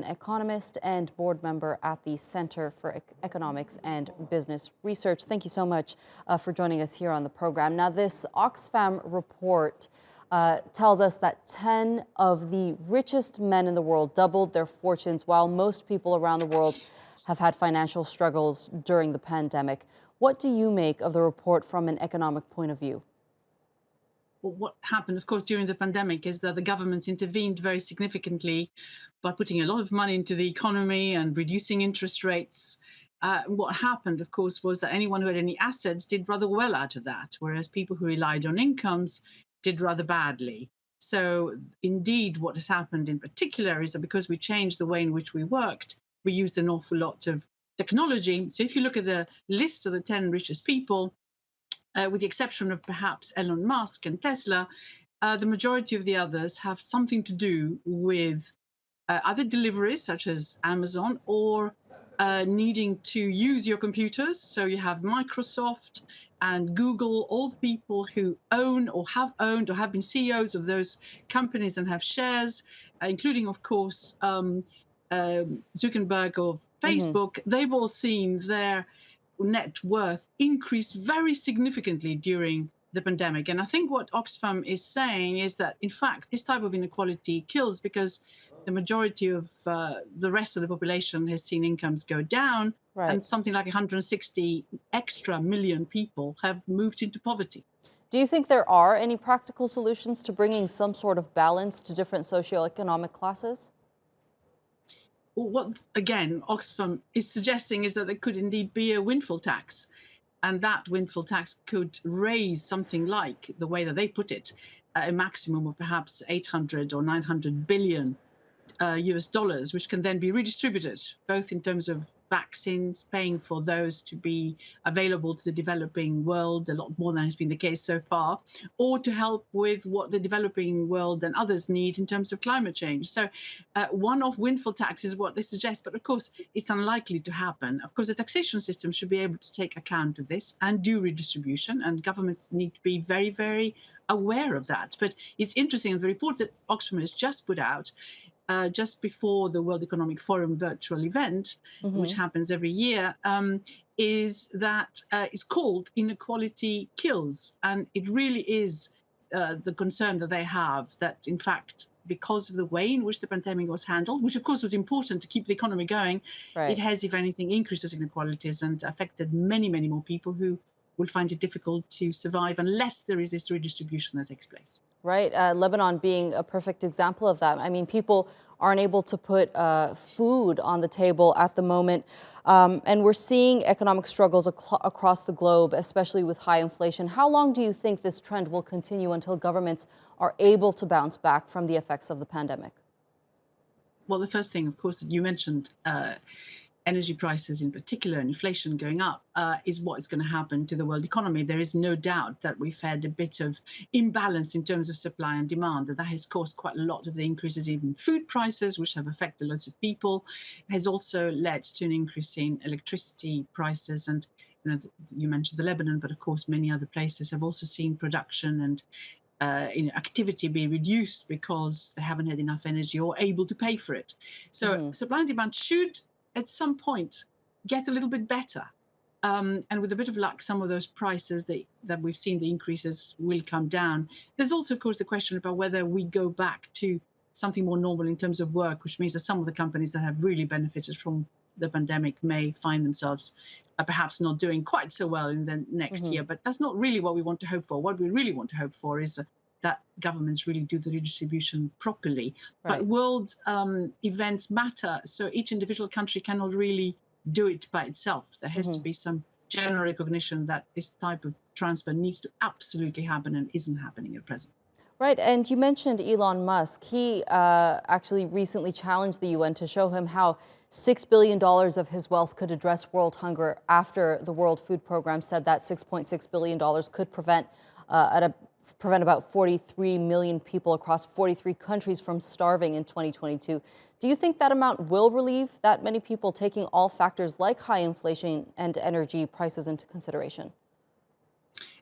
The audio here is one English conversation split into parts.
economist and board member at the Center for Economics and Business Research. Thank you so much for joining us here on the program. Now, this Oxfam report tells us that 10 of the richest men in the world doubled their fortunes, while most people around the world have had financial struggles during the pandemic. What do you make of the report from an economic point of view? Well, what happened, of course, during the pandemic is that the governments intervened very significantly by putting a lot of money into the economy and reducing interest rates. What happened, of course, was that anyone who had any assets did rather well out of that, whereas people who relied on incomes did rather badly. So indeed, what has happened in particular is that because we changed the way in which we worked, we used an awful lot of technology. So if you look at the list of the 10 richest people, with the exception of perhaps Elon Musk and Tesla, the majority of the others have something to do with other deliveries, such as Amazon, or needing to use your computers. So you have Microsoft and Google, all the people who own or have owned or have been CEOs of those companies and have shares, including, of course, Zuckerberg of Facebook. They've all seen their net worth increased very significantly during the pandemic. And I think what Oxfam is saying is that, in fact, this type of inequality kills because the majority of the rest of the population has seen incomes go down, Right. and something like 160 extra million people have moved into poverty. Do you think there are any practical solutions to bringing some sort of balance to different socioeconomic classes? What, again, Oxfam is suggesting is that there could indeed be a windfall tax. And that windfall tax could raise something like, the way that they put it, a maximum of perhaps 800 or 900 billion US dollars, which can then be redistributed, both in terms of vaccines, paying for those to be available to the developing world, a lot more than has been the case so far, or to help with what the developing world and others need in terms of climate change. So one-off windfall tax is what they suggest, but of course, it's unlikely to happen. Of course, the taxation system should be able to take account of this and do redistribution, and governments need to be very, very aware of that. But it's interesting, the report that Oxfam has just put out just before the World Economic Forum virtual event, which happens every year, is that it's called Inequality Kills. And it really is the concern that they have that, in fact, because of the way in which the pandemic was handled, which of course was important to keep the economy going, Right. it has, if anything, increased those inequalities and affected many, many more people who will find it difficult to survive unless there is this redistribution that takes place. Right. Lebanon being a perfect example of that. I mean, people aren't able to put food on the table at the moment. And we're seeing economic struggles across the globe, especially with high inflation. How long do you think this trend will continue until governments are able to bounce back from the effects of the pandemic? Well, the first thing, of course, that you mentioned, energy prices in particular and inflation going up, is what is going to happen to the world economy. There is no doubt that we've had a bit of imbalance in terms of supply and demand, and that has caused quite a lot of the increases in food prices, which have affected lots of people. It has also led to an increase in electricity prices. And you mentioned the Lebanon, but of course many other places have also seen production and activity be reduced because they haven't had enough energy or able to pay for it. So supply and demand should at some point get a little bit better. And with a bit of luck, some of those prices that we've seen, the increases will come down. There's also, of course, the question about whether we go back to something more normal in terms of work, which means that some of the companies that have really benefited from the pandemic may find themselves perhaps not doing quite so well in the next year. But that's not really what we want to hope for. What we really want to hope for is that governments really do the redistribution properly. Right. But world events matter, so each individual country cannot really do it by itself. There has to be some general recognition that this type of transfer needs to absolutely happen and isn't happening at present. Right, and you mentioned Elon Musk. He actually recently challenged the UN to show him how $6 billion of his wealth could address world hunger after the World Food Program said that $6.6 billion could prevent about 43 million people across 43 countries from starving in 2022. Do you think that amount will relieve that many people, taking all factors like high inflation and energy prices into consideration?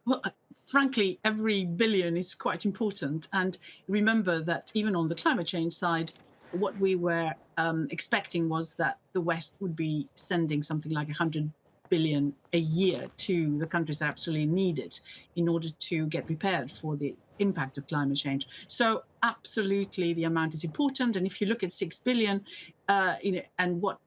Well, frankly, every billion is quite important. And remember that even on the climate change side, what we were expecting was that the West would be sending something like 100 billion a year to the countries that absolutely need it in order to get prepared for the impact of climate change. So absolutely the amount is important. And if you look at 6 billion and what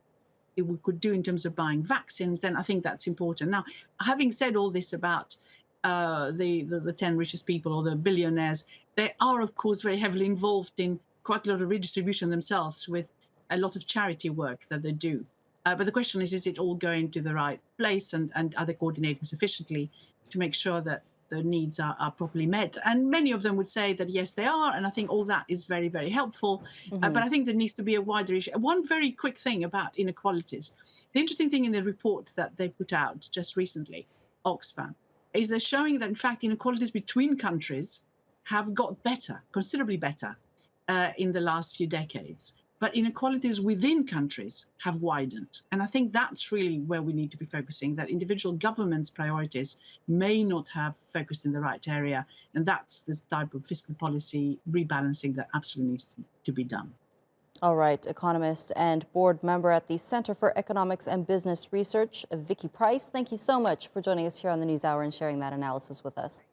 we could do in terms of buying vaccines, then I think that's important. Now, having said all this about the 10 richest people or the billionaires, they are, of course, very heavily involved in quite a lot of redistribution themselves with a lot of charity work that they do. But the question is it all going to the right place, and are they coordinating sufficiently to make sure that the needs are properly met? And many of them would say that, yes, they are. And I think all that is very, very helpful. But I think there needs to be a wider issue. One very quick thing about inequalities. The interesting thing in the report that they put out just recently, Oxfam, is they're showing that, in fact, inequalities between countries have got better, considerably better, in the last few decades. But inequalities within countries have widened. And I think that's really where we need to be focusing, that individual governments' priorities may not have focused in the right area. And that's the type of fiscal policy rebalancing that absolutely needs to be done. All right, economist and board member at the Center for Economics and Business Research, Vicky Pryce, thank you so much for joining us here on the NewsHour and sharing that analysis with us.